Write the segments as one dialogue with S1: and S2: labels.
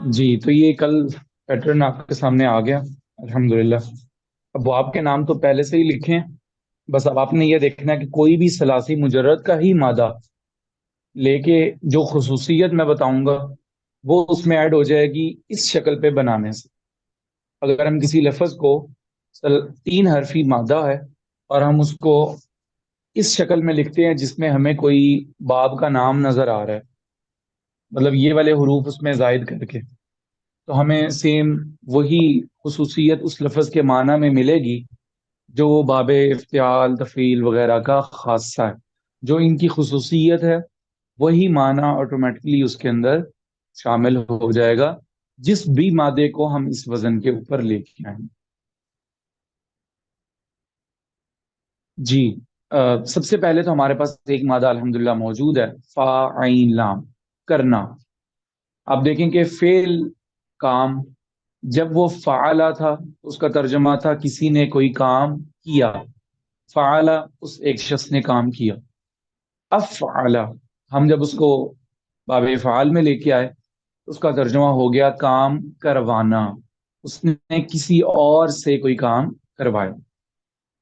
S1: جی تو یہ کل پیٹرن آپ کے سامنے آ گیا الحمدللہ. اب وہ آپ کے نام تو پہلے سے ہی لکھے ہیں. بس اب آپ نے یہ دیکھنا ہے کہ کوئی بھی ثلاثی مجرد کا ہی مادہ لے کے جو خصوصیت میں بتاؤں گا وہ اس میں ایڈ ہو جائے گی اس شکل پہ بنانے سے. اگر ہم کسی لفظ کو تین حرفی مادہ ہے اور ہم اس کو اس شکل میں لکھتے ہیں جس میں ہمیں کوئی باب کا نام نظر آ رہا ہے، مطلب یہ والے حروف اس میں زائد کر کے، تو ہمیں سیم وہی خصوصیت اس لفظ کے معنی میں ملے گی جو باب افتعال تفعیل وغیرہ کا خاصہ ہے. جو ان کی خصوصیت ہے وہی معنی آٹومیٹکلی اس کے اندر شامل ہو جائے گا جس بھی مادے کو ہم اس وزن کے اوپر لے کے آئیں. جی سب سے پہلے تو ہمارے پاس ایک مادہ الحمدللہ موجود ہے، فا عین لام، کرنا. آپ دیکھیں کہ فعل کام جب وہ فعلا تھا اس کا ترجمہ تھا کسی نے کوئی کام کیا. فعلا اس ایک شخص نے کام کیا. افعلا ہم جب اس کو باب فعال میں لے کے آئے اس کا ترجمہ ہو گیا کام کروانا، اس نے کسی اور سے کوئی کام کروایا.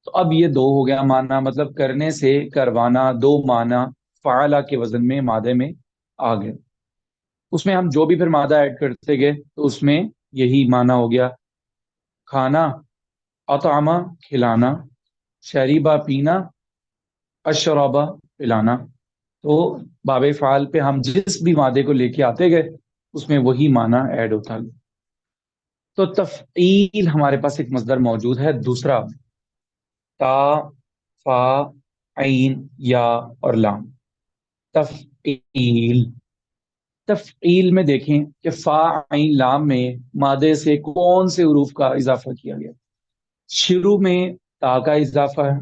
S1: تو اب یہ دو ہو گیا معنی، مطلب کرنے سے کروانا، دو معنی فعلا کے وزن میں مادے میں آ گئے. اس میں ہم جو بھی پھر مادہ ایڈ کرتے گئے تو اس میں یہی معنی ہو گیا. کھانا، اطعمہ کھلانا، شریبہ پینا، اشربہ پلانا. تو باب فعال پہ ہم جس بھی مادے کو لے کے آتے گئے اس میں وہی معنی ایڈ ہوتا گیا. تو تفعیل ہمارے پاس ایک مصدر موجود ہے دوسرا، تا، فا، عین، یا اور لام. تفعیل، تفعیل میں دیکھیں کہ فا عین لام میں مادے سے کون سے حروف کا اضافہ کیا گیا. شروع میں تا کا اضافہ ہے،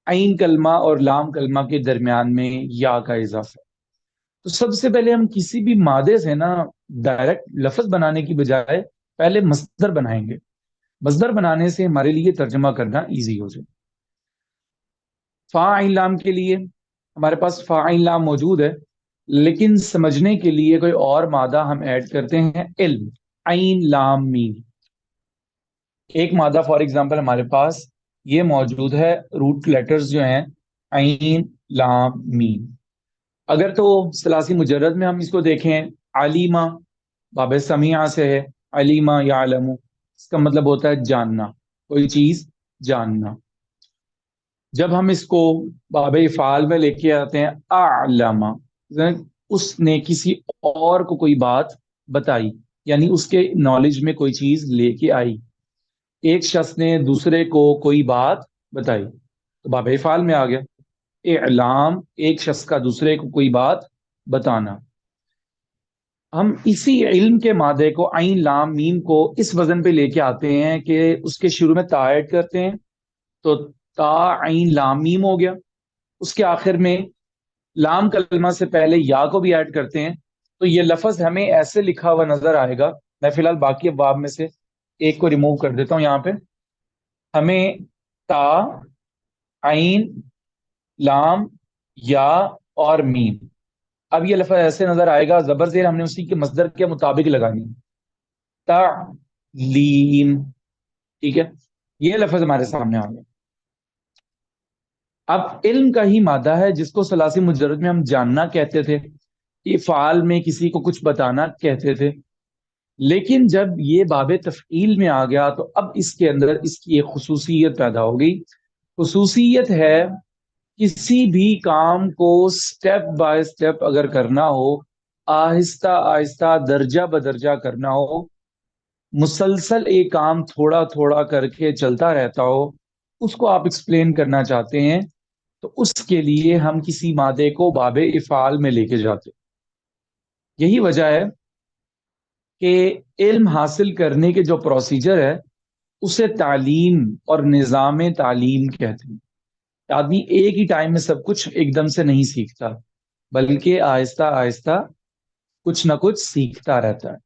S1: عین کلمہ اور لام کلمہ کے درمیان میں یا کا اضافہ. تو سب سے پہلے ہم کسی بھی مادے سے نا ڈائریکٹ لفظ بنانے کی بجائے پہلے مصدر بنائیں گے. مصدر بنانے سے ہمارے لیے ترجمہ کرنا ایزی ہو جائے. فا عین لام کے لیے ہمارے پاس فا عین لام موجود ہے، لیکن سمجھنے کے لیے کوئی اور مادہ ہم ایڈ کرتے ہیں، علم، عین لام میم. ایک مادہ فار ایگزامپل ہمارے پاس یہ موجود ہے، روٹ لیٹرز جو ہیں عین لام میم. اگر تو ثلاثی مجرد میں ہم اس کو دیکھیں، علیمہ باب سمیعہ سے ہے، علیمہ یعلم، اس کا مطلب ہوتا ہے جاننا، کوئی چیز جاننا. جب ہم اس کو باب فعال میں لے کے آتے ہیں، اعلم، اس نے کسی اور کو کوئی بات بتائی، یعنی اس کے نالج میں کوئی چیز لے کے آئی. ایک شخص نے دوسرے کو کوئی بات بتائی تو باب فعال میں آ گیا. اعلام ایک شخص کا دوسرے کو کوئی بات بتانا. ہم اسی علم کے مادے کو عین لام میم کو اس وزن پہ لے کے آتے ہیں کہ اس کے شروع میں تا ایڈ کرتے ہیں تو تا عین لام میم ہو گیا. اس کے آخر میں لام کلمہ سے پہلے یا کو بھی ایڈ کرتے ہیں تو یہ لفظ ہمیں ایسے لکھا ہوا نظر آئے گا. میں فی الحال باقی ابواب میں سے ایک کو ریموو کر دیتا ہوں. یہاں پہ ہمیں تا، عین، لام، یا اور میم. اب یہ لفظ ایسے نظر آئے گا، زبر زیر ہم نے اسی کے مصدر کے مطابق لگانی ہے، تعلیم. ٹھیک ہے، یہ لفظ ہمارے سامنے آ گیا. اب علم کا ہی مادہ ہے جس کو ثلاثی مجرد میں ہم جاننا کہتے تھے، یہ فعال میں کسی کو کچھ بتانا کہتے تھے. لیکن جب یہ باب تفعیل میں آ گیا تو اب اس کے اندر اس کی ایک خصوصیت پیدا ہو گئی. خصوصیت ہے کسی بھی کام کو سٹیپ بائی سٹیپ اگر کرنا ہو، آہستہ آہستہ درجہ بدرجہ کرنا ہو، مسلسل ایک کام تھوڑا تھوڑا کر کے چلتا رہتا ہو، اس کو آپ ایکسپلین کرنا چاہتے ہیں تو اس کے لیے ہم کسی مادے کو باب افعال میں لے کے جاتے. یہی وجہ ہے کہ علم حاصل کرنے کے جو پروسیجر ہے اسے تعلیم اور نظام تعلیم کہتے ہیں. آدمی ایک ہی ٹائم میں سب کچھ ایک دم سے نہیں سیکھتا، بلکہ آہستہ آہستہ کچھ نہ کچھ سیکھتا رہتا ہے.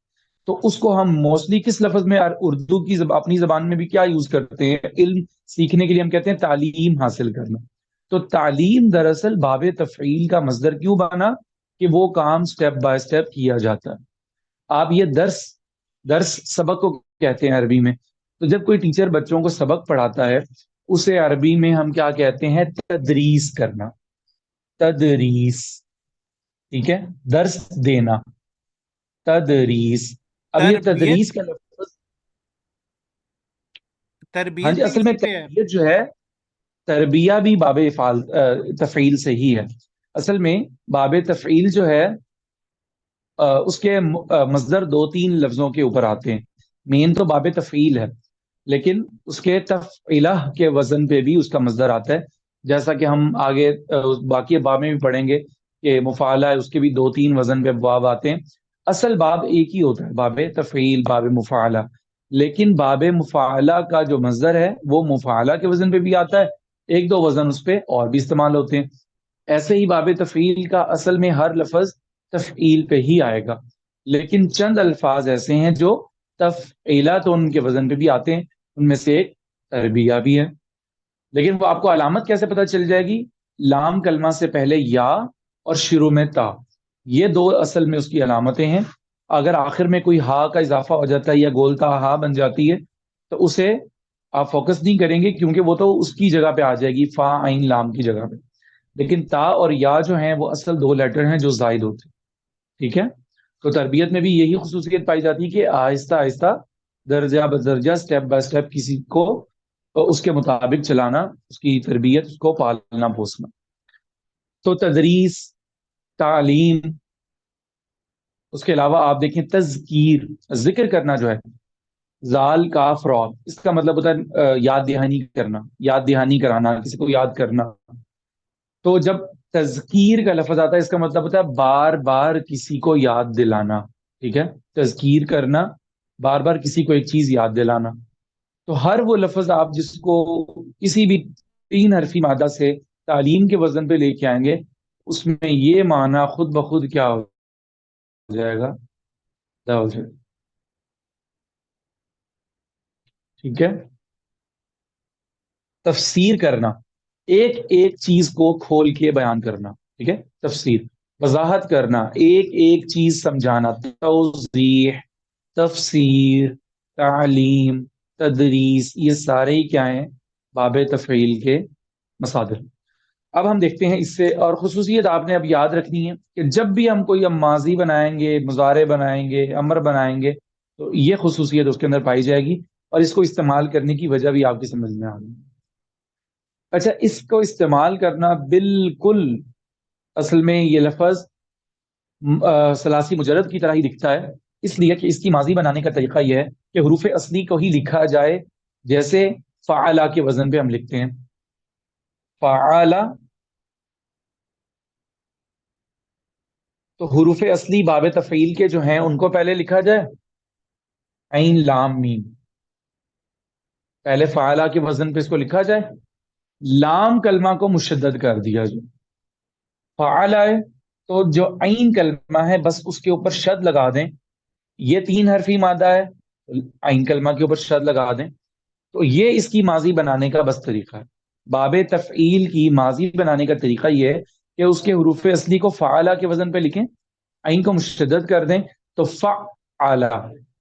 S1: تو اس کو ہم موسٹلی کس لفظ میں اردو کی اپنی زبان میں بھی کیا یوز کرتے ہیں، علم سیکھنے کے لیے ہم کہتے ہیں تعلیم حاصل کرنا. تو تعلیم دراصل باب تفعیل کا مصدر کیوں بنا کہ وہ کام سٹیپ بائی سٹیپ کیا جاتا ہے. آپ یہ درس درس سبق کو کہتے ہیں عربی میں. تو جب کوئی ٹیچر بچوں کو سبق پڑھاتا ہے اسے عربی میں ہم کیا کہتے ہیں؟ تدریس کرنا. تدریس. ٹھیک ہے، درس دینا، تدریس. اب یہ
S2: تربیت
S1: تدریس کا لفظ، ہاں
S2: تربیت
S1: جی،
S2: بھی
S1: اصل میں
S2: اسی پہ ہے.
S1: تربیت جو ہے، تربیہ بھی باب افعال تفعیل سے ہی ہے. اصل میں باب تفعیل جو ہے اس کے مصدر دو تین لفظوں کے اوپر آتے ہیں. مین تو باب تفعیل ہے، لیکن اس کے تفعیلہ کے وزن پہ بھی اس کا مصدر آتا ہے. جیسا کہ ہم آگے باقی باب میں بھی پڑھیں گے کہ مفعلہ ہے، اس کے بھی دو تین وزن پہ باب آتے ہیں. اصل باب ایک ہی ہوتا ہے، باب تفعیل، باب مفعلہ. لیکن باب مفعلہ کا جو مصدر ہے وہ مفعلہ کے وزن پہ بھی آتا ہے، ایک دو وزن اس پہ اور بھی استعمال ہوتے ہیں. ایسے ہی باب تفعیل کا اصل میں ہر لفظ تفعیل پہ ہی آئے گا، لیکن چند الفاظ ایسے ہیں جو تفعیلہ تو ان کے وزن پہ بھی آتے ہیں، ان میں سے ایک تربیہ بھی ہے. لیکن وہ آپ کو علامت کیسے پتہ چل جائے گی؟ لام کلمہ سے پہلے یا اور شروع میں تا، یہ دو اصل میں اس کی علامتیں ہیں. اگر آخر میں کوئی ہا کا اضافہ ہو جاتا ہے یا گولتا ہا بن جاتی ہے تو اسے آپ فوکس نہیں کریں گے، کیونکہ وہ تو اس کی جگہ پہ آ جائے گی، فا عین لام کی جگہ پہ. لیکن تا اور یا جو ہیں وہ اصل دو لیٹر ہیں جو زائد ہوتے ہیں. ٹھیک ہے، تو تربیت میں بھی یہی خصوصیت پائی جاتی ہے کہ آہستہ آہستہ، درجہ بدرجہ، سٹیپ بائی سٹیپ کسی کو اس کے مطابق چلانا، اس کی تربیت، اس کو پالنا پوسنا. تو تدریس، تعلیم، اس کے علاوہ آپ دیکھیں تذکیر، ذکر کرنا جو ہے، زال کاف را، اس کا مطلب ہوتا ہے یاد دہانی کرنا، یاد دہانی کرانا، کسی کو یاد کرنا. تو جب تذکیر کا لفظ آتا ہے اس کا مطلب ہوتا ہے بار بار کسی کو یاد دلانا. ٹھیک ہے، تذکیر کرنا، بار بار کسی کو ایک چیز یاد دلانا. تو ہر وہ لفظ آپ جس کو کسی بھی تین حرفی مادہ سے تعلیم کے وزن پہ لے کے آئیں گے، اس میں یہ معنی خود بخود کیا ہو جائے گا؟ ہو جائے گا. ٹھیک ہے، تفسیر کرنا، ایک ایک چیز کو کھول کے بیان کرنا. ٹھیک ہے، تفسیر، وضاحت کرنا، ایک ایک چیز سمجھانا. توضیح، تفسیر، تعلیم، تدریس، یہ سارے ہی کیا ہیں؟ باب تفعیل کے مصادر. اب ہم دیکھتے ہیں اس سے، اور خصوصیت آپ نے اب یاد رکھنی ہے کہ جب بھی ہم کوئی ماضی بنائیں گے، مضارع بنائیں گے، امر بنائیں گے، تو یہ خصوصیت اس کے اندر پائی جائے گی، اور اس کو استعمال کرنے کی وجہ بھی آپ کی سمجھ میں آ گئی. اچھا، اس کو استعمال کرنا بالکل اصل میں یہ لفظ ثلاثی مجرد کی طرح ہی دکھتا ہے، اس لیے کہ اس کی ماضی بنانے کا طریقہ یہ ہے کہ حروف اصلی کو ہی لکھا جائے جیسے فعلا کے وزن پہ ہم لکھتے ہیں. فعلا، تو حروف اصلی باب تفعیل کے جو ہیں ان کو پہلے لکھا جائے عین لام میم. پہلے فعلا کے وزن پہ اس کو لکھا جائے، لام کلمہ کو مشدد کر دیا جائے. فعلا ہے تو جو عین کلمہ ہے بس اس کے اوپر شد لگا دیں. یہ تین حرفی مادہ ہے، عین کلمہ کے اوپر شد لگا دیں. تو یہ اس کی ماضی بنانے کا بس طریقہ ہے. باب تفعیل کی ماضی بنانے کا طریقہ یہ ہے کہ اس کے حروف اصلی کو فعلا کے وزن پہ لکھیں، عین کو مشدد کر دیں تو فعلا.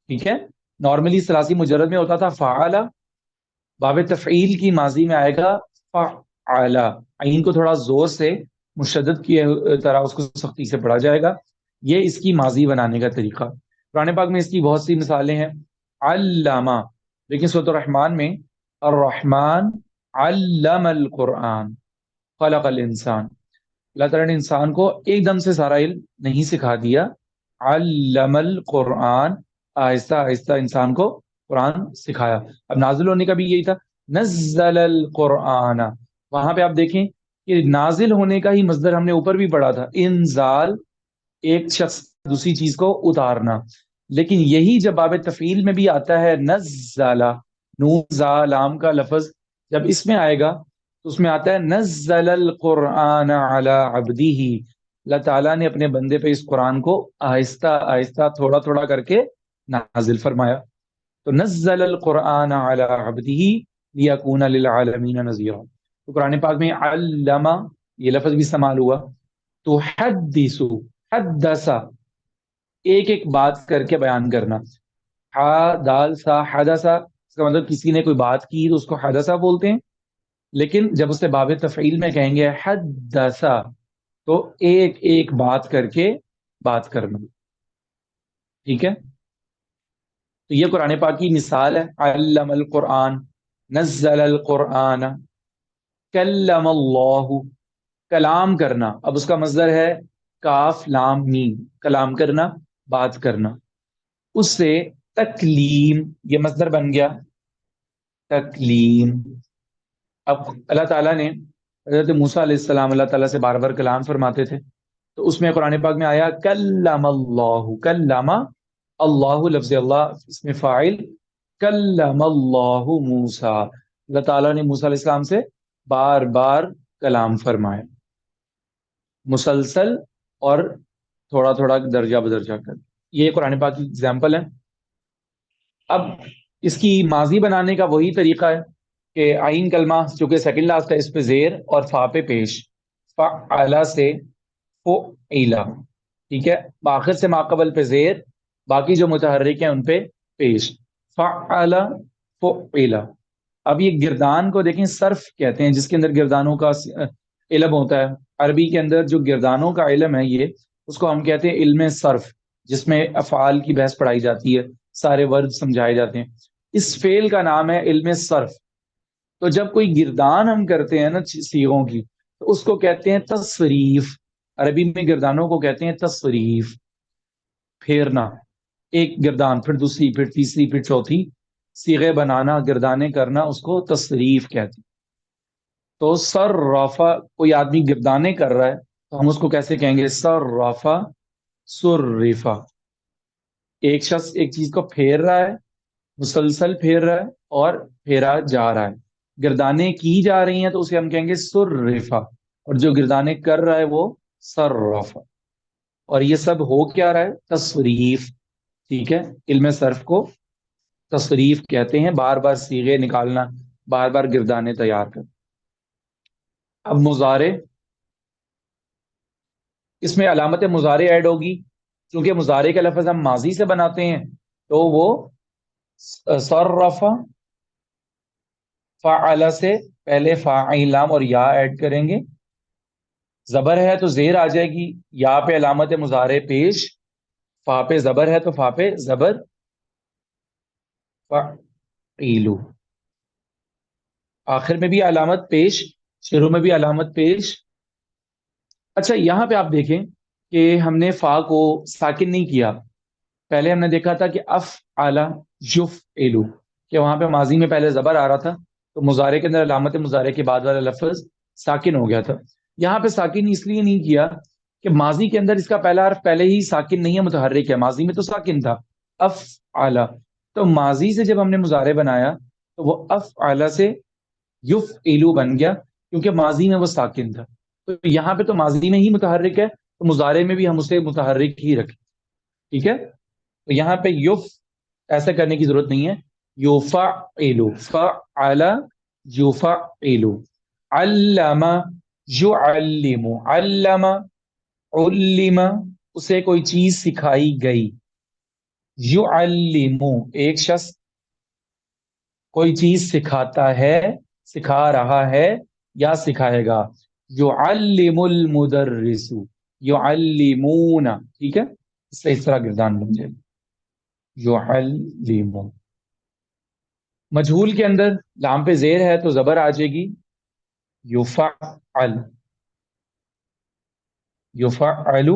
S1: ٹھیک ہے، نارملی ثلاثی مجرد میں ہوتا تھا فعلا، باب تفعیل کی ماضی میں آئے گا فعلا. عین کو تھوڑا زور سے مشدد کی طرح اس کو سختی سے پڑھا جائے گا. یہ اس کی ماضی بنانے کا طریقہ. قرآن پاک میں اس کی بہت سی مثالیں ہیں. علامہ، لیکن سورۃ الرحمن میں الرحمن علم القرآن خلق الانسان، اللہ تعالیٰ نے انسان کو ایک دم سے سارا علم نہیں سکھا دیا. علم القرآن، آہستہ آہستہ انسان کو قرآن سکھایا. اب نازل ہونے کا بھی یہی تھا، نزل القرآن. وہاں پہ آپ دیکھیں کہ نازل ہونے کا ہی مصدر ہم نے اوپر بھی پڑھا تھا، انزال، ایک شخص دوسری چیز کو اتارنا. لیکن یہی جب باب تفعیل میں بھی آتا ہے نزلہ، نون زا لام کا لفظ جب اس میں آئے گا تو اس میں آتا ہے نزل القرآن علی عبدہ، اللہ تعالیٰ نے اپنے بندے پہ اس قرآن کو آہستہ آہستہ تھوڑا تھوڑا کر کے نازل فرمایا. تو نزل القرآن علی عبدہ لیکون للعالمین نذیرا. تو قرآن پاک میں علامہ یہ لفظ بھی استعمال ہوا. تو حدث، حدث، ایک ایک بات کر کے بیان کرنا. ہا دال سا حدثا، اس کا مطلب کسی نے کوئی بات کی تو اس کو حدثا بولتے ہیں. لیکن جب اسے باب تفعیل میں کہیں گے حدثا تو ایک ایک بات کر کے بات کرنا. ٹھیک ہے. تو یہ قرآن پاک کی مثال ہے. علم القرآن، نزل القرآن، کلم اللہ. کلام کرنا، اب اس کا مصدر ہے کاف لام میم، کلام کرنا، بات کرنا. اس سے تکلیم، یہ مصدر بن گیا تکلیم. اب اللہ تعالیٰ نے حضرت موسیٰ علیہ السلام اللہ تعالیٰ سے بار بار کلام فرماتے تھے، تو اس میں قرآن پاک میں آیا کلم اللہ. کلم اللہ، لفظ اللہ اس میں فاعل، کلم اللہ موسیٰ، اللہ تعالیٰ نے موسیٰ علیہ السلام سے بار بار کلام فرمایا، مسلسل اور تھوڑا تھوڑا درجہ بدرجہ کر. یہ قرآن پاک کی اگزامپل ہے. اب اس کی ماضی بنانے کا وہی طریقہ ہے کہ آئین کلمہ چونکہ سیکنڈ لاسٹ ہے، اس پہ زیر اور فا پہ پیش. فعلا سے فعلا، ٹھیک ہے، آخر سے ماقبل پہ زیر، باقی جو متحرک ہیں ان پہ پیش. فعلا فعلا. اب یہ گردان کو دیکھیں، صرف کہتے ہیں جس کے اندر گردانوں کا علم ہوتا ہے. عربی کے اندر جو گردانوں کا علم ہے یہ، اس کو ہم کہتے ہیں علم صرف، جس میں افعال کی بحث پڑھائی جاتی ہے، سارے ورڈ سمجھائے جاتے ہیں. اس فعل کا نام ہے علم صرف. تو جب کوئی گردان ہم کرتے ہیں نا صیغوں کی، تو اس کو کہتے ہیں تصریف. عربی میں گردانوں کو کہتے ہیں تصریف. پھیرنا، ایک گردان پھر دوسری پھر تیسری پھر چوتھی، صیغے بنانا، گردانے کرنا، اس کو تصریف کہتے ہیں. تو صرفا، کوئی آدمی گردانے کر رہا ہے تو ہم اس کو کیسے کہیں گے؟ صرفا صرفا. ایک شخص ایک چیز کو پھیر رہا ہے، مسلسل پھیر رہا ہے اور پھیرا جا رہا ہے. گردانے کی جا رہی ہیں تو اسے ہم کہیں گے صرفا، اور جو گردانے کر رہا ہے وہ صرفا. اور یہ سب ہو کیا رہا ہے؟ تصریف. ٹھیک ہے. علم صرف کو تصریف کہتے ہیں، بار بار صیغے نکالنا، بار بار گردانے تیار کر. اب مضارع، اس میں علامت مضارع ایڈ ہوگی. چونکہ مضارع کا لفظ ہم ماضی سے بناتے ہیں تو وہ صرفا، فعل سے پہلے فاعل لام اور یا ایڈ کریں گے. زبر ہے تو زیر آ جائے گی، یا پہ علامت مضارع پیش، فا پہ زبر ہے تو فا پہ زبر، فعیلو. آخر میں بھی علامت پیش، شروع میں بھی علامت پیش. اچھا یہاں پہ آپ دیکھیں کہ ہم نے فا کو ساکن نہیں کیا. پہلے ہم نے دیکھا تھا کہ اف اعلی یف ایلو، کہ وہاں پہ ماضی میں پہلے زبر آ رہا تھا تو مضارع کے اندر علامت مضارع کے بعد والا لفظ ساکن ہو گیا تھا. یہاں پہ ساکن اس لیے نہیں کیا کہ ماضی کے اندر اس کا پہلا حرف پہلے ہی ساکن نہیں ہے، متحرک ہے. ماضی میں تو ساکن تھا اف اعلی، تو ماضی سے جب ہم نے مضارع بنایا تو وہ اف اعلی سے یف ایلو بن گیا، کیونکہ ماضی میں وہ ساکن تھا. تو یہاں پہ تو ماضی میں ہی متحرک ہے، تو مضارع میں بھی ہم اسے متحرک ہی رکھیں. ٹھیک ہے. تو یہاں پہ یف ایسا کرنے کی ضرورت نہیں ہے. یفعلو، فعل یفعلو. علم یعلم، علم علم، اسے کوئی چیز سکھائی گئی. یعلم، ایک شخص کوئی چیز سکھاتا ہے، سکھا رہا ہے یا سکھائے گا. یعلم المدرس، یعلمون. ٹھیک ہے. اس طرح گردان بن جائے. یعلم. مجہول کے اندر لام پہ زیر ہے تو زبر آ جائے گی یفعل، یفعل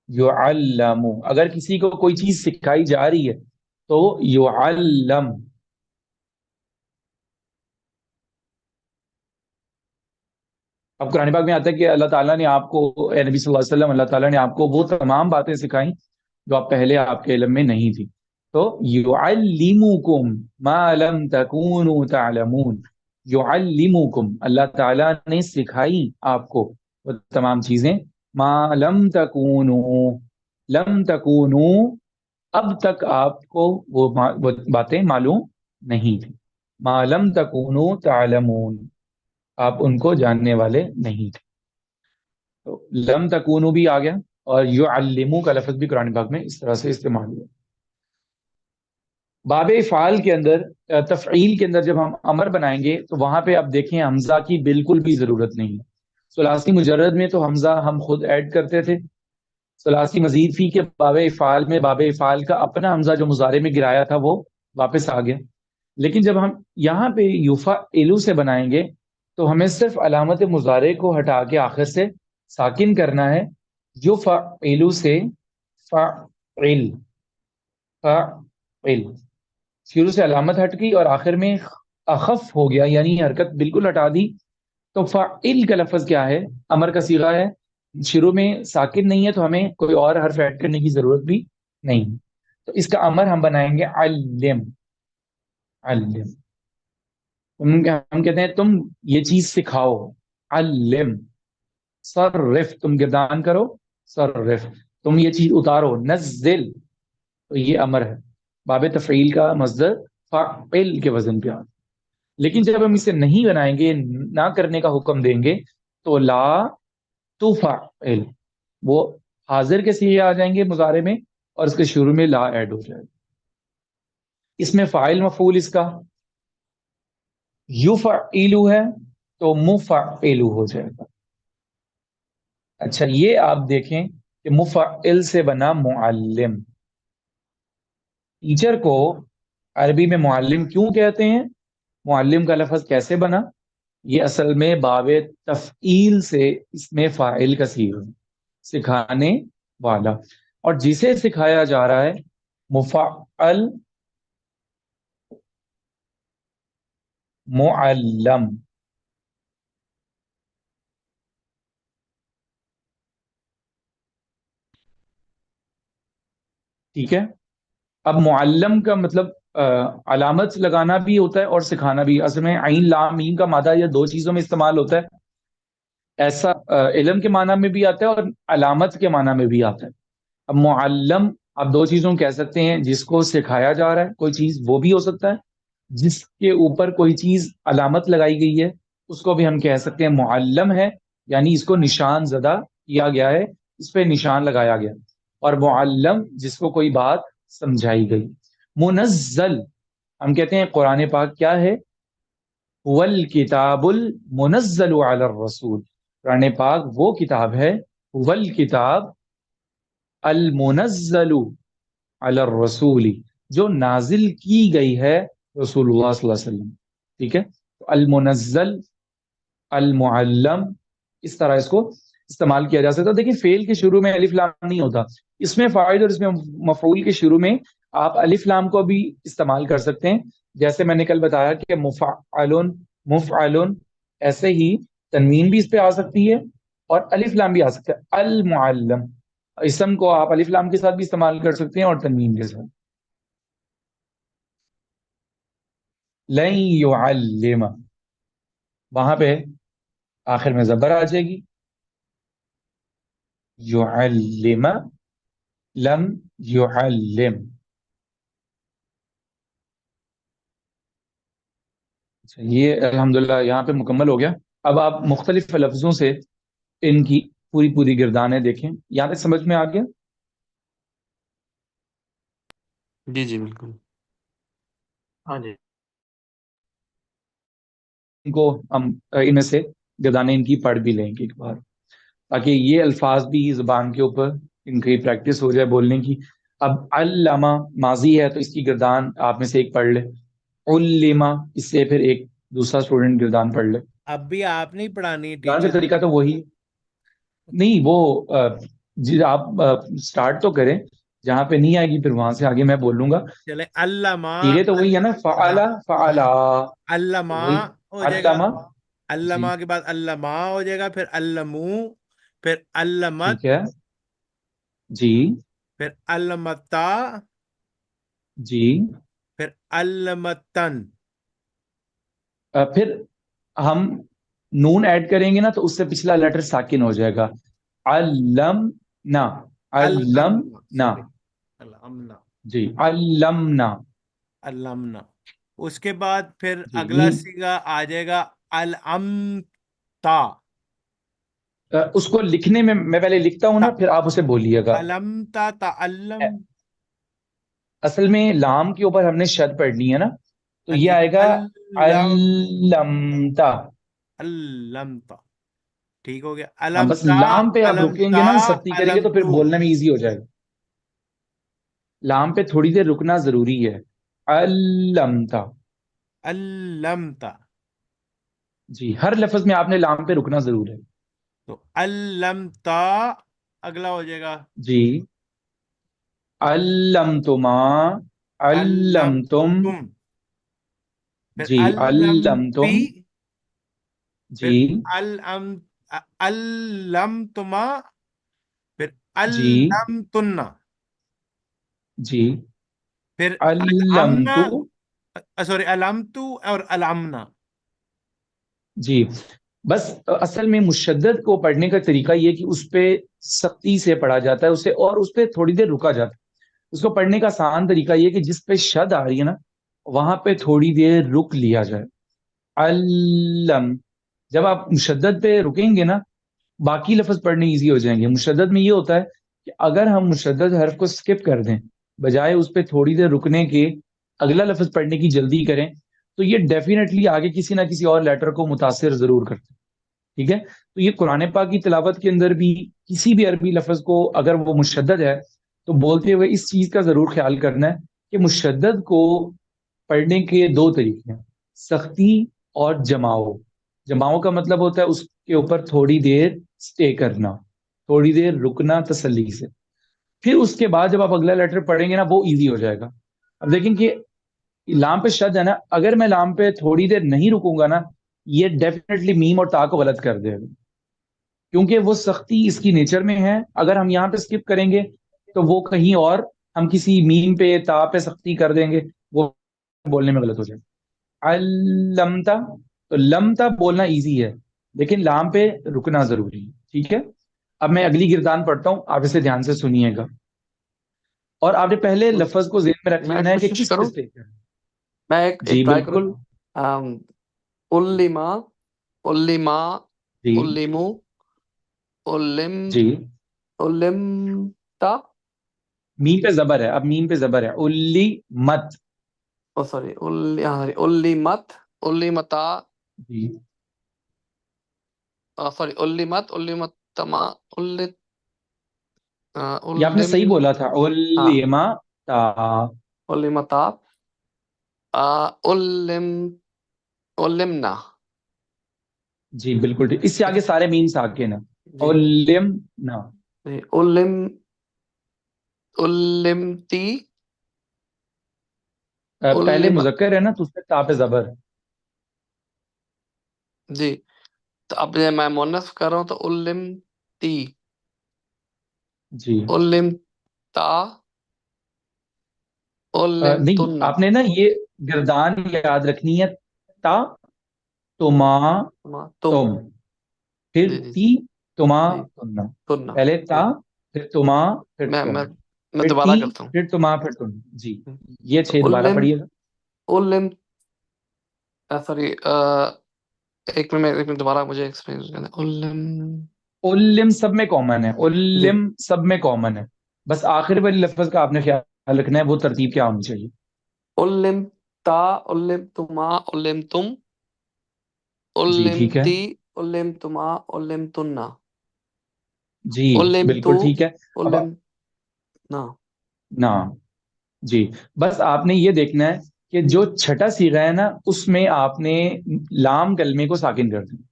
S1: یعلم. اگر کسی کو کوئی چیز سکھائی جا رہی ہے تو یعلم. اب قرآن پاک میں آتا ہے کہ اللہ تعالیٰ نے آپ کو، اے نبی صلی اللہ علیہ وسلم، اللہ تعالیٰ نے آپ کو وہ تمام باتیں سکھائیں جو آپ پہلے آپ کے علم میں نہیں تھی. تو یعلمکم ما لم تکونوا تعلمون. یعلمکم، اللہ تعالیٰ نے سکھائی آپ کو وہ تمام چیزیں، ما لم تکونوا، لم تکونوا، اب تک آپ کو وہ باتیں معلوم نہیں تھی. ما لم تکونوا تعلمون، آپ ان کو جاننے والے نہیں تھے. تو لم تکونو بھی آ گیا اور یعلمو کا لفظ بھی قرآن پاک میں اس طرح سے استعمال ہوا۔ باب افعال کے اندر تفعیل کے اندر جب ہم امر بنائیں گے تو وہاں پہ اب دیکھیں حمزہ کی بالکل بھی ضرورت نہیں ہے۔ ثلاثی مجرد میں تو حمزہ ہم خود ایڈ کرتے تھے، ثلاثی مزید فی کے باب افعال میں باب افعال کا اپنا حمزہ جو مضارع میں گرایا تھا وہ واپس آ گیا۔ لیکن جب ہم یہاں پہ یفعلو سے بنائیں گے تو ہمیں صرف علامت مضارع کو ہٹا کے آخر سے ساکن کرنا ہے۔ یفعلو سے فعل، فعل شروع سے علامت ہٹ گئی اور آخر میں اخف ہو گیا، یعنی حرکت بالکل ہٹا دی۔ تو فعل کا لفظ کیا ہے؟ امر کا صیغہ ہے، شروع میں ساکن نہیں ہے تو ہمیں کوئی اور حرف ایڈ کرنے کی ضرورت بھی نہیں۔ تو اس کا امر ہم بنائیں گے علم، علم۔ ہم کہتے ہیں تم یہ چیز سکھاؤ، علم۔ صرف، تم گردان کرو، صرف، تم یہ چیز اتارو، نزل، تو یہ امر ہے۔ باب تفعیل کا مصدر فعل کے وزن پہ آتا۔ لیکن جب ہم اسے نہیں بنائیں گے، نہ کرنے کا حکم دیں گے، تو لا تفعل، وہ حاضر کے صیغے آ جائیں گے مضارع میں اور اس کے شروع میں لا ایڈ ہو جائے گا۔ اس میں فاعل مفعول اس کا یفعلو ہے تو مفعل ہو جائے گا۔ اچھا یہ آپ دیکھیں کہ مفعل سے بنا معلم۔ ٹیچر کو عربی میں معلم کیوں کہتے ہیں؟ معلم کا لفظ کیسے بنا؟ یہ اصل میں باب تفعیل سے اس میں فاعل کا صیغہ ہے، سکھانے والا، اور جسے سکھایا جا رہا ہے مفعل معلم۔ ٹھیک ہے، اب معلم کا مطلب علامت لگانا بھی ہوتا ہے اور سکھانا بھی۔ اصل میں عین لام میم کا مادہ یہ دو چیزوں میں استعمال ہوتا ہے، ایسا علم کے معنی میں بھی آتا ہے اور علامت کے معنی میں بھی آتا ہے۔ اب معلم آپ دو چیزوں کہہ سکتے ہیں، جس کو سکھایا جا رہا ہے کوئی چیز وہ بھی ہو سکتا ہے، جس کے اوپر کوئی چیز علامت لگائی گئی ہے اس کو بھی ہم کہہ سکتے ہیں معلم ہے، یعنی اس کو نشان زدہ کیا گیا ہے، اس پہ نشان لگایا گیا۔ اور معلم جس کو کوئی بات سمجھائی گئی۔ منزل ہم کہتے ہیں قرآن پاک کیا ہے؟ هو الکتاب المنزل علی الرسول، قرآن پاک وہ کتاب ہے، هو الکتاب المنزل علی الرسول، جو نازل کی گئی ہے رسول اللہ صلی اللہ علیہ وسلم۔ ٹھیک ہے، تو المنزل، المعلم، اس طرح اس کو استعمال کیا جا سکتا ہے۔ دیکھیں فعل کے شروع میں الف لام نہیں ہوتا، اس میں فاعل اور اس میں مفعول کے شروع میں آپ الف لام کو بھی استعمال کر سکتے ہیں، جیسے میں نے کل بتایا کہ مفعلن، مفعلن، ایسے ہی تنوین بھی اس پہ آ سکتی ہے اور الف لام بھی آ سکتا ہے۔ المعلم، اسم کو آپ الف لام کے ساتھ بھی استعمال کر سکتے ہیں اور تنوین کے ساتھ۔ لن يعلم، وہاں پہ آخر میں زبر آ جائے گی، يعلم، لم يعلم۔ اچھا یہ الحمدللہ یہاں پہ مکمل ہو گیا۔ اب آپ مختلف لفظوں سے ان کی پوری پوری گردانیں دیکھیں، یہاں تک سمجھ میں آ گیا؟
S2: جی جی بالکل، ہاں جی۔
S1: ان کو ہم ان میں سے گردانیں ان کی پڑھ بھی لیں گے ایک بار، تاکہ یہ الفاظ بھی زبان کے اوپر ان کی پریکٹس ہو جائے بولنے کی۔ اب علامہ ماضی ہے تو اس کی گردان آپ میں سے ایک پڑھ لے، علما اس سے پھر ایک دوسرا اسٹوڈنٹ گردان پڑھ لے۔
S3: اب بھی آپ نہیں پڑھانی
S1: گردان کا
S3: ٹیچر؟
S1: طریقہ تو وہی نہیں، وہ جی آپ سٹارٹ تو کریں، جہاں پہ نہیں آئے گی پھر وہاں سے آگے میں بولوں گا۔
S3: چلے علامہ،
S1: ٹھیک ہے تو وہی ہے نا، فعلا فعلا،
S3: علامہ
S1: وہی
S3: ہو جائے گا،
S1: علامہ، جی
S3: علامہ کے بعد علامہ ہو جائے گا، پھر علمو، پھر علمت،
S1: ٹھیک ہے، جی
S3: پھر علمتا،
S1: جی،
S3: پھر علمتن۔
S1: پھر ہم نون ایڈ کریں گے نا تو اس سے پچھلا لیٹر ساکن ہو جائے گا، علمنا، علمنا،
S3: سوری، علمنا،
S1: جی علمنا،
S3: علمنا۔ اس کے بعد پھر
S1: جی
S3: اگلا صیغہ آ جائے گا الامتا،
S1: اس کو لکھنے میں پہلے لکھتا ہوں نا، پھر آپ اسے بولیے گا.
S3: علمتا تعلم.
S1: اصل میں لام کے اوپر ہم نے شد پڑھنی ہے نا، تو
S3: ہاں
S1: یہ
S3: جی،
S1: آئے گا
S3: علم
S1: علمتا.
S3: علمتا. ٹھیک ہو گیا.
S1: ہاں بس
S3: علمتا
S1: لام پہ آپ رکیں گے
S3: علمتا
S1: نا، سختی کریں گے تو پھر
S3: علمتو.
S1: بولنے میں ایزی ہو جائے گا. لام پہ تھوڑی دیر رکنا ضروری ہے. علمتا.
S3: علمتا.
S1: جی، ہر لفظ میں آپ نے لام پہ رکنا ضرور ہے.
S3: تو علمتا اگلا ہو جائے گا
S1: جی. علمتما. علمتم.
S3: علمتم. پھر
S1: جی. علمتم.
S3: علمتی.
S1: جی.
S3: پھر علم علمتما. پھر
S1: جی.
S3: علمتن.
S1: جی.
S3: پھر علمنا.
S1: علمتو.
S3: سوری، علمتو اور علمنا.
S1: جی. بس اصل میں مشدد کو پڑھنے کا طریقہ یہ کہ اس پہ سختی سے پڑھا جاتا ہے اسے، اور اس پہ تھوڑی دیر رکا جاتا ہے. اس کو پڑھنے کا آسان طریقہ یہ کہ جس پہ شد آ رہی ہے نا، وہاں پہ تھوڑی دیر رک لیا جائے. علم. جب آپ مشدد پہ رکیں گے نا، باقی لفظ پڑھنے ایزی ہو جائیں گے. مشدد میں یہ ہوتا ہے کہ اگر ہم مشدد حرف کو سکپ کر دیں، بجائے اس پہ تھوڑی دیر رکنے کے اگلا لفظ پڑھنے کی جلدی کریں، تو یہ ڈیفینیٹلی آگے کسی نہ کسی اور لیٹر کو متاثر ضرور کرتے ہیں. ٹھیک ہے. تو یہ قرآن پاک کی تلاوت کے اندر بھی کسی بھی عربی لفظ کو اگر وہ مشدد ہے تو بولتے ہوئے اس چیز کا ضرور خیال کرنا ہے کہ مشدد کو پڑھنے کے دو طریقے ہیں، سختی اور جماؤ. جماؤ کا مطلب ہوتا ہے اس کے اوپر تھوڑی دیر سٹے کرنا، تھوڑی دیر رکنا تسلی سے. پھر اس کے بعد جب آپ اگلا لیٹر پڑھیں گے نا، وہ ایزی ہو جائے گا. اب دیکھیں کہ لام پہ شد ہے نا، اگر میں لام پہ تھوڑی دیر نہیں رکوں گا نا، یہ ڈیفینیٹلی میم اور تا کو غلط کر دے گا، کیونکہ وہ سختی اس کی نیچر میں ہے. اگر ہم یہاں پہ سکپ کریں گے تو وہ کہیں اور ہم کسی میم پہ تا پہ سختی کر دیں گے، وہ بولنے میں غلط ہو جائے گا. علمتا. تو لمتا بولنا ایزی ہے، لیکن لام پہ رکنا ضروری ہے. ٹھیک ہے. اب میں اگلی گردان پڑھتا ہوں، آپ اسے دھیان سے سنیے گا، اور آپ نے پہلے لفظ کو ذہن میں رکھ
S2: میں
S1: لینا ہے کہ
S2: کوشش
S1: کس
S2: کروں،
S1: کس طریقے.
S2: میں ایک
S1: جی
S2: ٹرائی
S1: بالکل.
S2: کروں. علما، علما،
S1: جی.
S2: علمو، علم،
S1: جی.
S2: علمتا.
S1: میم پہ زبر ہے، اب میم پہ زبر ہے. الی مت.
S2: او سوری، علمت، علمتا.
S1: جی.
S2: سوری، علمت، علمتما،
S1: یہ آپ نے
S2: علم،
S1: صحیح بولا تھا.
S2: ہاں،
S1: علما تا.
S2: علمتا، علم، علمنا.
S1: جی بالکل ٹھیک. اس سے آگے سارے میم ساکن ہیں.
S2: جی
S1: علمنا.
S2: جی. علم، علمتی،
S1: پہلے
S2: علم.
S1: مذکر ہے نا، تو اس پہ تا پہ زبر ہے.
S2: جی. تو اب میں مونس کر رہا ہوں تو علمتی،
S1: جی.
S2: علمتا،
S1: نہیں،
S2: علمتن.
S1: آپ نے نا یہ گردان یاد رکھنی ہے. تا، تما،
S2: تم.
S1: تم. پھر
S2: جی جی
S1: تی، تما،
S2: جی.
S1: تمنا.
S2: تننا.
S1: پہلے تا،
S2: جی.
S1: پھر تما، پھر
S2: میں
S1: تم،
S2: میں میں
S1: پھر تی،
S2: دوبارہ کرتا ہوں.
S1: پھر تما، پھر تم. جی. یہ
S2: تو
S1: 6 دوبارہ
S2: علم،
S1: پڑھیے گا.
S2: علم، سوری، ایک منٹ دوبارہ مجھے ایکسپلین کرنا ہے. علم.
S1: علم سب میں کامن ہے،
S2: جی.
S1: علم سب میں کامن ہے. بس آخر والی لفظ کا آپ نے خیال رکھنا ہے، وہ ترتیب کیا ہونی چاہیے.
S2: علمتا، علمتما، علمتم،
S1: جی ٹھیک ہے.
S2: علمتی، علمتما، علمتن،
S1: جی
S2: علمتو،
S1: بالکل ٹھیک ہے. اب
S2: علمنا.
S1: نا. جی. بس آپ نے یہ دیکھنا ہے کہ جو چھٹا سیغہ ہے نا، اس میں آپ نے لام کلمے کو ساکن کر دینا،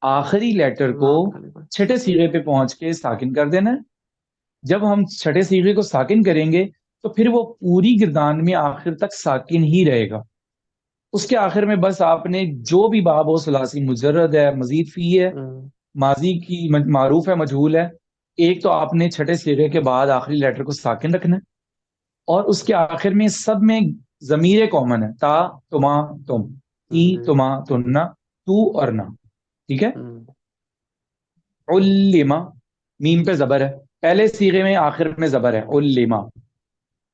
S1: آخری لیٹر کو
S2: لام کلمہ.
S1: چھٹے سیغے پہ پہنچ کے ساکن کر دینا ہے. جب ہم چھٹے سیغے کو ساکن کریں گے تو پھر وہ پوری گردان میں آخر تک ساکن ہی رہے گا. اس کے آخر میں بس آپ نے جو بھی باب ہو، ثلاثی مجرد ہے، مزید فی ہے، ماضی کی معروف ہے، مجہول ہے، ایک تو آپ نے چھٹے سیغے کے بعد آخری لیٹر کو ساکن رکھنا ہے. اور اس کے آخر میں سب میں ضمیر کامن ہے، تا، تما، تم، تی،
S2: جی.
S1: تما، تننا، تو اور نا. ٹھیک ہے.
S2: ہوں.
S1: علما. میم پہ زبر ہے، پہلے سیغے میں آخر میں زبر ہے. علما.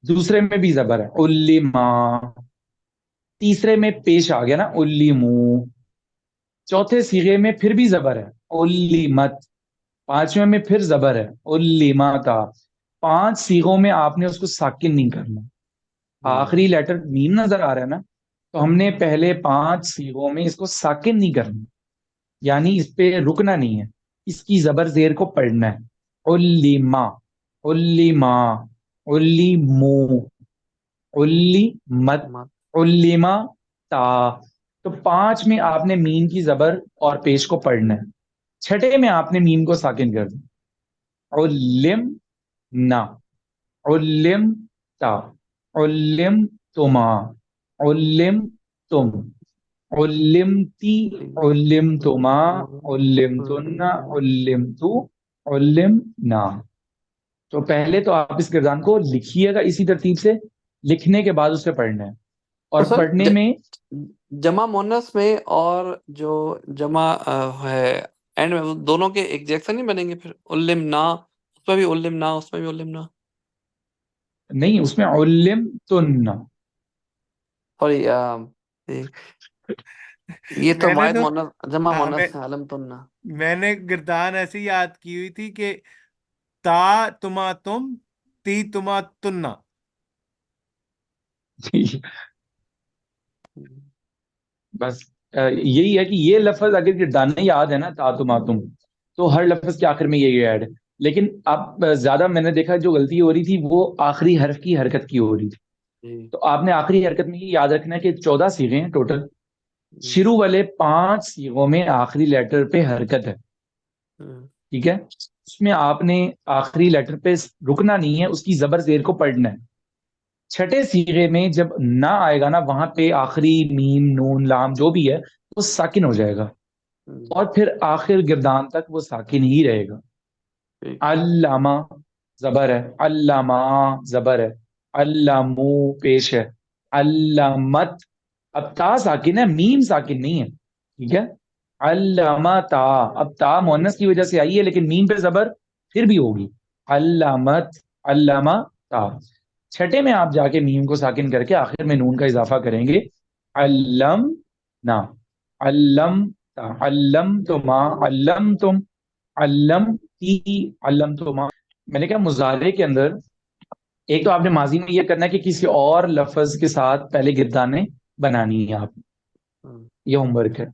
S1: دوسرے میں بھی زبر ہے. علما. تیسرے میں پیش آ گیا نا، علمو. چوتھے سیغے میں پھر بھی زبر ہے. علمت. 5ویں میں پھر زبر ہے علمتا. 5 صیغوں میں آپ نے اس کو ساکن نہیں کرنا. آخری لیٹر میم نظر آ رہا ہے نا, تو ہم نے پہلے 5 صیغوں میں اس کو ساکن نہیں کرنا, یعنی اس پہ رکنا نہیں ہے, اس کی زبر زیر کو پڑھنا ہے. علما, علما, علمو, علمت, علما تا. تو 5 میں آپ نے میم کی زبر اور پیش کو پڑھنا ہے. 6 میں آپ نے میم کو ساکن کر دیا. علم نا, علم تا, علم تما, علم تم, علمتی, علم تما, علم تن, علم تو, علم نا. تو پہلے تو آپ اس کردان کو لکھیے گا اسی ترتیب سے, لکھنے کے بعد اسے پڑھنا ہے. اور
S2: سر
S1: پڑھنے میں
S2: جمع مونس میں اور جو جمع ہے اینڈ میں, وہ دونوں کے ایک جیسا نہیں بنیں گے پھر؟ علمنا اس میں بھی علمنا, اس میں بھی علمنا.
S1: نہیں, اس میں علم تن.
S2: سوری یہ تو
S3: میں نے
S2: واحد
S3: تو
S2: مونس جمع
S3: ہاں،
S2: مونس ہے علم تننا.
S3: میں نے گردان ایسے یاد کی ہوئی تھی کہ تا تما تم, تی تما تننا.
S1: بس یہی ہے کہ یہ لفظ اگر گردانے یاد ہے نا تاتم, تو ہر لفظ کے آخر میں یہی ایڈ ہے. لیکن اب زیادہ میں نے دیکھا جو غلطی ہو رہی تھی وہ آخری حرف کی حرکت کی ہو رہی تھی. تو آپ نے آخری حرکت میں یہ یاد رکھنا ہے کہ 14 صیغے ہیں ٹوٹل. شروع والے 5 صیغوں میں آخری لیٹر پہ حرکت ہے, ٹھیک ہے. اس میں آپ نے آخری لیٹر پہ رکنا نہیں ہے, اس کی زبر زیر کو پڑھنا ہے. 6 صیغے میں جب نہ آئے گا نا, وہاں پہ آخری میم نون لام جو بھی ہے وہ ساکن ہو جائے گا, اور پھر آخر گردان تک وہ ساکن ہی رہے گا. علامہ زبر ہے, علامہ زبر ہے, علامو پیش ہے, علامت. اب تا ساکن ہے, میم ساکن نہیں ہے, ٹھیک ہے. علامہ تا, اب تا مؤنث کی وجہ سے آئی ہے لیکن میم پہ زبر پھر بھی ہوگی. علامت, علامہ تا. 6 میں آپ جا کے میم کو ساکن کر کے آخر میں نون کا اضافہ کریں گے. علم نا, علم تا, علم تما, علم تم, علم تی, علم تما. میں نے کہا مضارع کے اندر ایک تو آپ نے ماضی میں یہ کرنا ہے کہ کسی اور لفظ کے ساتھ پہلے گردانیں بنانی ہے, آپ یہ ہوم ورک ہے.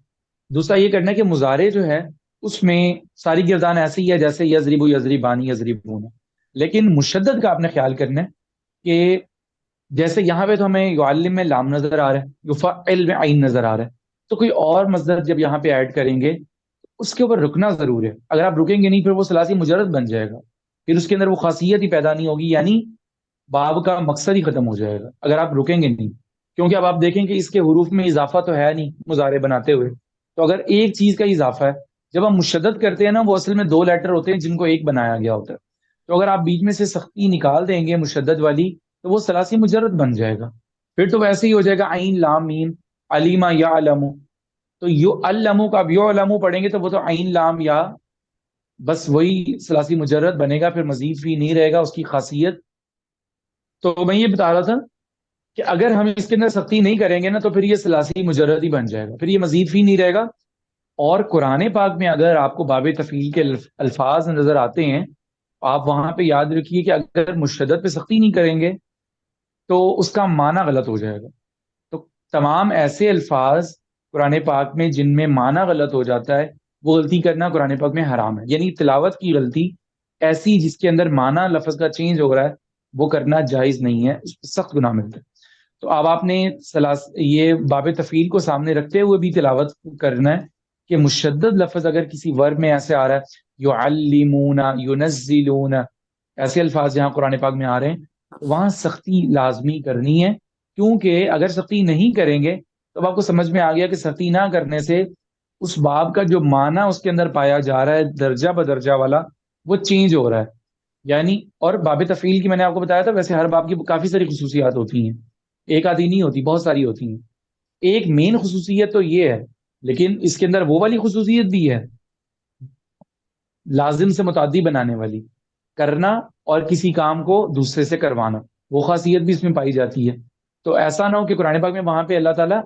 S1: دوسرا یہ کرنا ہے کہ مضارع جو ہے اس میں ساری گردان ایسی ہی ہے جیسے یضربو, یضربانی, یضربون. لیکن مشدد کا آپ نے خیال کرنا ہے کہ جیسے یہاں پہ تو ہمیں یعلم میں لام نظر آ رہا ہے, یفعل میں عین نظر آ رہا ہے, تو کوئی اور مصدر جب یہاں پہ ایڈ کریں گے اس کے اوپر رکنا ضرور ہے. اگر آپ رکیں گے نہیں پھر وہ ثلاثی مجرد بن جائے گا, پھر اس کے اندر وہ خاصیت ہی پیدا نہیں ہوگی, یعنی باب کا مقصد ہی ختم ہو جائے گا اگر آپ رکیں گے نہیں. کیونکہ اب آپ دیکھیں کہ اس کے حروف میں اضافہ تو ہے نہیں مضارع بناتے ہوئے, تو اگر ایک چیز کا اضافہ ہے, جب ہم مشدد کرتے ہیں نا وہ اصل میں 2 لیٹر ہوتے ہیں جن کو ایک بنایا گیا ہوتا ہے. تو اگر آپ بیچ میں سے سختی نکال دیں گے مشدد والی تو وہ ثلاثی مجرد بن جائے گا, پھر تو ویسے ہی ہو جائے گا عین لام میم, علیما یا علمو. تو یو علمو کا اب یو علمو پڑھیں گے تو وہ تو عین لام یا, بس وہی ثلاثی مجرد بنے گا, پھر مزید فی نہیں رہے گا اس کی خاصیت. تو میں یہ بتا رہا تھا کہ اگر ہم اس کے اندر سختی نہیں کریں گے نا تو پھر یہ ثلاثی مجرد ہی بن جائے گا, پھر یہ مزید فی نہیں رہے گا. اور قرآن پاک میں اگر آپ کو باب تفعیل کے الفاظ نظر آتے ہیں, آپ وہاں پہ یاد رکھیے کہ اگر مشدد پہ سختی نہیں کریں گے تو اس کا معنی غلط ہو جائے گا. تو تمام ایسے الفاظ قرآن پاک میں جن میں معنی غلط ہو جاتا ہے وہ غلطی کرنا قرآن پاک میں حرام ہے. یعنی تلاوت کی غلطی ایسی جس کے اندر معنی لفظ کا چینج ہو رہا ہے وہ کرنا جائز نہیں ہے, اس پہ سخت گناہ ملتا ہے. تو اب آپ نے یہ باب تفعیل کو سامنے رکھتے ہوئے بھی تلاوت کرنا ہے کہ مشدد لفظ اگر کسی ورب میں ایسے آ رہا ہے, یعلمون, ینزلون, ایسے الفاظ جہاں قرآن پاک میں آ رہے ہیں وہاں سختی لازمی کرنی ہے. کیونکہ اگر سختی نہیں کریں گے تو آپ کو سمجھ میں آ گیا کہ سختی نہ کرنے سے اس باب کا جو معنی اس کے اندر پایا جا رہا ہے درجہ بدرجہ والا وہ چینج ہو رہا ہے. یعنی اور باب تفعیل کی میں نے آپ کو بتایا تھا, ویسے ہر باب کی کافی ساری خصوصیات ہوتی ہیں, ایک آدھی نہیں ہوتی, بہت ساری ہوتی ہیں. ایک مین خصوصیت تو یہ ہے, لیکن اس کے اندر وہ والی خصوصیت بھی ہے لازم سے متعدی بنانے والی, کرنا اور کسی کام کو دوسرے سے کروانا, وہ خاصیت بھی اس میں پائی جاتی ہے. تو ایسا نہ ہو کہ قرآن پاک میں وہاں پہ اللہ تعالیٰ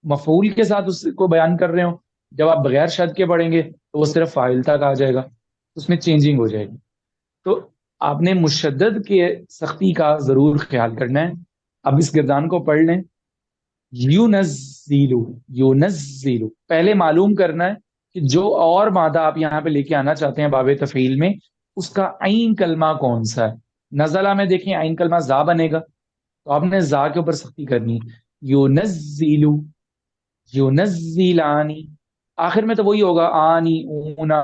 S1: مفعول کے ساتھ اس کو بیان کر رہے ہوں, جب آپ بغیر شد کے پڑھیں گے تو وہ صرف فاعل تک آ جائے گا. اس میں چینجنگ ہو جائے گی. تو آپ نے مشدد کے سختی کا ضرور خیال کرنا ہے. اب اس گردان کو پڑھ لیں. یونزیلو، یونزیلو، پہلے معلوم کرنا ہے کہ جو اور مادہ آپ یہاں پہ لے کے آنا چاہتے ہیں باب تفعیل میں، اس کا عین کلمہ کون سا ہے. نزلہ میں دیکھیں عین کلمہ زا بنے گا، تو آپ نے زا کے اوپر سختی کرنی ہے. یونزیلو، یونزیلانی، آخر میں تو وہی ہوگا آنی اونا،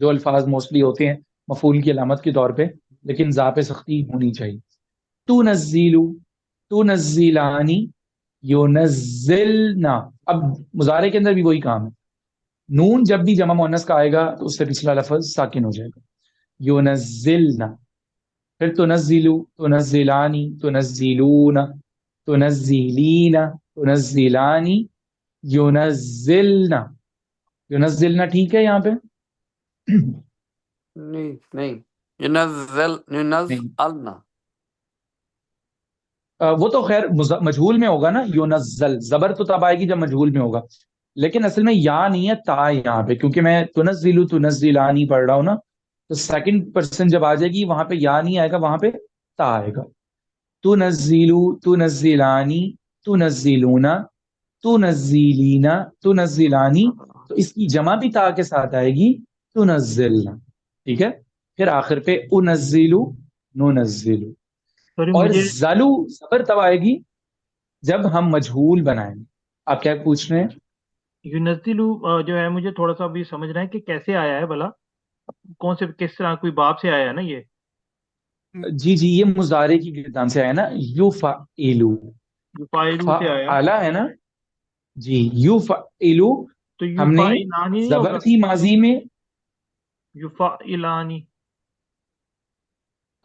S1: جو الفاظ موسٹلی ہوتے ہیں مفعول کی علامت کے طور پہ، لیکن زا پہ سختی ہونی چاہیے. تو نزیلو، تو نزیلانی، یونزلنا. اب مضارع کے اندر بھی وہی کام ہے. نون جب بھی جمع مؤنث کا آئے گا تو اس سے پچھلا لفظ ساکن ہو جائے گا. یونزلنا. پھر تنزلو، تنزلانی، تنزلون، تنزلینا، تنزلانی، یونزلنا. یونزلنا ٹھیک ہے یہاں پہ؟
S2: نہیں نہیں، ینزلنا.
S1: وہ تو خیر مجہول میں ہوگا نا. یونزل زبر تو تب آئے گی جب مجہول میں ہوگا، لیکن اصل میں یا نہیں ہے، تا ہے یہاں پہ، کیونکہ میں تنزلو تنزلانی پڑھ رہا ہوں نا. تو سیکنڈ پرسن جب آ جائے گی وہاں پہ یا نہیں آئے گا، وہاں پہ تا آئے گا. تنزلو تنزلانی، تنزلونا، تنزلینا، تنزلانی. تو اس کی جمع بھی تا کے ساتھ آئے گی، تنزلنا. ٹھیک ہے. پھر آخر پہ انزلو، ننزلو.
S4: سوری
S1: اور
S4: مجھے
S1: زلو صبر تب آئے گی جب ہم مجہول بنائیں گے. آپ کیا پوچھ رہے ہیں؟
S4: یونزلو جو ہے مجھے تھوڑا سا ابھی سمجھ رہا ہے کہ کیسے آیا ہے بھلا، کون سے کس طرح کوئی باب سے آیا ہے نا یہ.
S1: جی جی، یہ مضارع کی گردان سے آیا نا. یفعلو،
S4: یفعلو سے آیا،
S1: فعلا ہے نا. جی یفعلو.
S4: تو
S1: ہم نے
S4: یفعلانی نہیں
S1: زبر
S4: ہوگا،
S1: تھی ماضی میں،
S4: یفعلانی.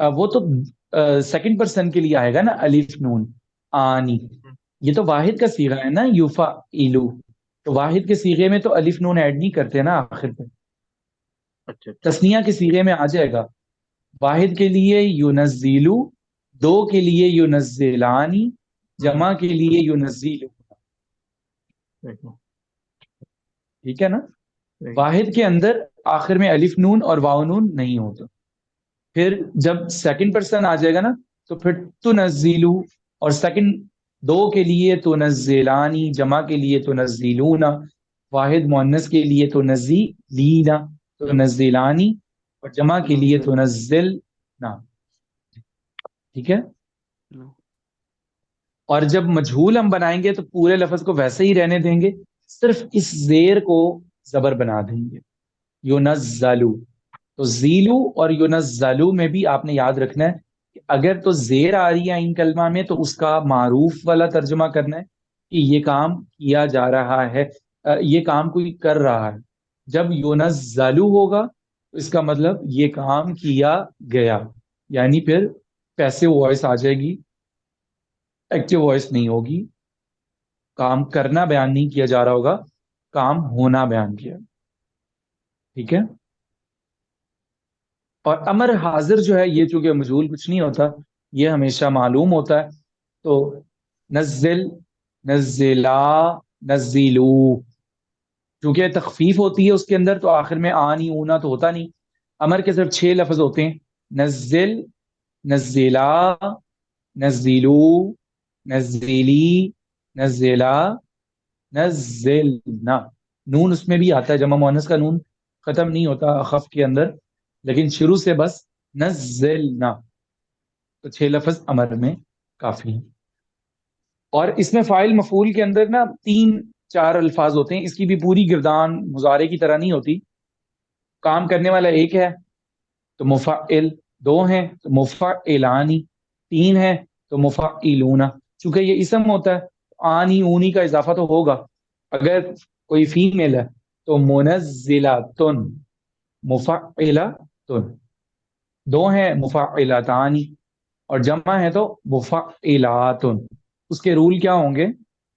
S1: وہ تو سیکنڈ پرسن کے لیے آئے گا نا، الف نون آنی. یہ تو واحد کا صیغہ ہے نا یفعلو. تو واحد کے صیغے میں تو الف نون ایڈ نہیں کرتے نا آخر پہ.
S4: اچھا اچھا.
S1: تسنیہ کے صیغے میں آ جائے گا. واحد کے لیے یونزیلو، دو کے لیے یونزلانی، جمع کے لیے یونزیلو. ٹھیک ہے نا. واحد کے اندر آخر میں الف نون اور واو نون نہیں ہوتا. پھر جب سیکنڈ پرسن آ جائے گا نا تو پھر تنزیلو، اور سیکنڈ دو کے لیے تنزلانی، جمع کے لیے تنزیلونا، واحد مؤنث کے لیے تنزیلینا، تنزلانی، اور جمع کے لیے تنزلنا. ٹھیک ہے. اور جب مجہول ہم بنائیں گے تو پورے لفظ کو ویسے ہی رہنے دیں گے، صرف اس زیر کو زبر بنا دیں گے. یونزلو. تو زیلو اور یونزلو میں بھی آپ نے یاد رکھنا ہے کہ اگر تو زیر آ رہی ہے ان کلمہ میں تو اس کا معروف والا ترجمہ کرنا ہے کہ یہ کام کیا جا رہا ہے، یہ کام کوئی کر رہا ہے. جب یونزلو ہوگا تو اس کا مطلب یہ کام کیا گیا، یعنی پھر پیسو وائس آ جائے گی، ایکٹیو وائس نہیں ہوگی. کام کرنا بیان نہیں کیا جا رہا ہوگا، کام ہونا بیان کیا. ٹھیک ہے. اور امر حاضر جو ہے یہ چونکہ مجہول کچھ نہیں ہوتا، یہ ہمیشہ معلوم ہوتا ہے. تو نزل، نزلا، نزلو، چونکہ تخفیف ہوتی ہے اس کے اندر تو آخر میں آنی اونا تو ہوتا نہیں. امر کے صرف 6 لفظ ہوتے ہیں: نزل، نزلا، نزلو، نزلی، نزلا، نزلنا. نون اس میں بھی آتا ہے، جمع مؤنث کا نون ختم نہیں ہوتا اخف کے اندر، لیکن شروع سے بس نزلنا. تو 6 لفظ امر میں کافی ہیں. اور اس میں فاعل مفعول کے اندر نا 3-4 الفاظ ہوتے ہیں. اس کی بھی پوری گردان مضارع کی طرح نہیں ہوتی. کام کرنے والا ایک ہے تو مفعل، 2 ہیں تو مفعلانی، 3 ہے تو مفعلون. چونکہ یہ اسم ہوتا ہے آنی اونی کا اضافہ تو ہوگا. اگر کوئی فیمیل ہے تو منزلاتن، مفعلاتن. 2 ہیں مفعلاتانی، اور جمع ہے تو مفعلاتن. اس کے رول کیا ہوں گے؟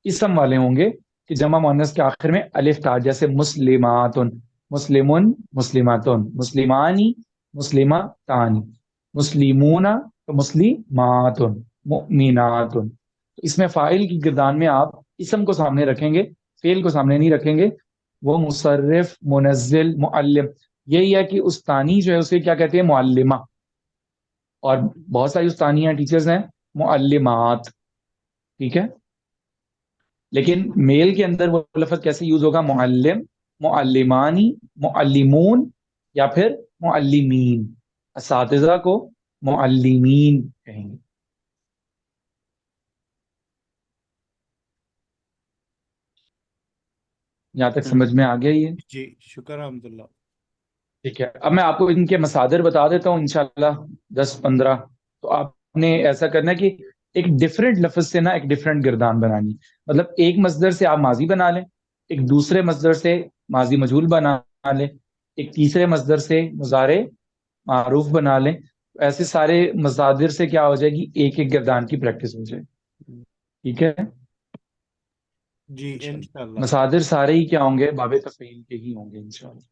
S1: اسم والے ہوں گے کہ جمع مؤنث کے آخر میں الف تا، جیسے مسلماتن، مسلمن، مسلماتن، مسلمانی، مسلماتانی، مسلمون تو مسلماتن، مؤمناتن. اس میں فاعل کی گردان میں آپ اسم کو سامنے رکھیں گے، فعل کو سامنے نہیں رکھیں گے. وہ مصرف، منزل، معلم یہی ہے کہ استانی جو ہے اسے کیا کہتے ہیں؟ معلمہ. اور بہت ساری استانیاں ٹیچرز ہیں معلمات. ٹھیک ہے. لیکن میل کے اندر وہ لفظ کیسے یوز ہوگا؟ معلم، معلمانی، معلمون، یا پھر معلمین. اساتذہ کو معلمین کہیں گے. یہاں تک سمجھ میں آ گیا یہ؟
S3: جی شکر الحمد للہ.
S1: ٹھیک ہے. اب میں آپ کو ان کے مصادر بتا دیتا ہوں انشاءاللہ 10-15. تو آپ نے ایسا کرنا ہے کہ ایک ڈفرینٹ لفظ سے نا ایک ڈفرینٹ گردان بنانی. مطلب ایک مصدر سے آپ ماضی بنا لیں، ایک دوسرے مصدر سے ماضی مجہول بنا لیں، ایک تیسرے مصدر سے مضارع معروف بنا لیں. ایسے سارے مصادر سے کیا ہو جائے گی؟ ایک ایک گردان کی پریکٹس ہو جائے گی. ٹھیک ہے.
S3: جی انشاءاللہ.
S1: مصادر سارے ہی کیا ہوں گے؟ باب تفعیل کے ہی ہوں گے انشاءاللہ.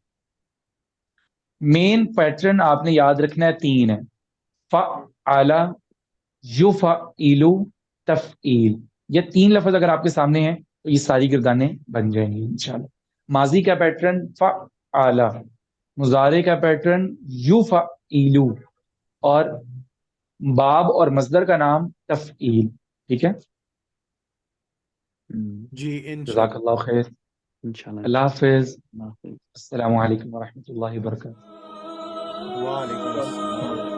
S1: مین پیٹرن آپ نے یاد رکھنا ہے، 3 ہے: فعل، یفعل، تفعیل. یہ 3 لفظ اگر آپ کے سامنے ہیں تو یہ ساری گردانیں بن جائیں گی انشاءاللہ. ماضی کا پیٹرن فعل، مضارع کا پیٹرن یفعل، اور باب اور مصدر کا نام تفعیل. ٹھیک ہے.
S3: جی
S1: جزاک
S3: انشاءاللہ.
S1: اللہ خیر.
S2: انشاءاللہ.
S1: اللہ حافظ.
S2: اللہ حافظ.
S1: السلام علیکم ورحمۃ اللہ وبرکاتہ.
S3: وعلیکم السلام.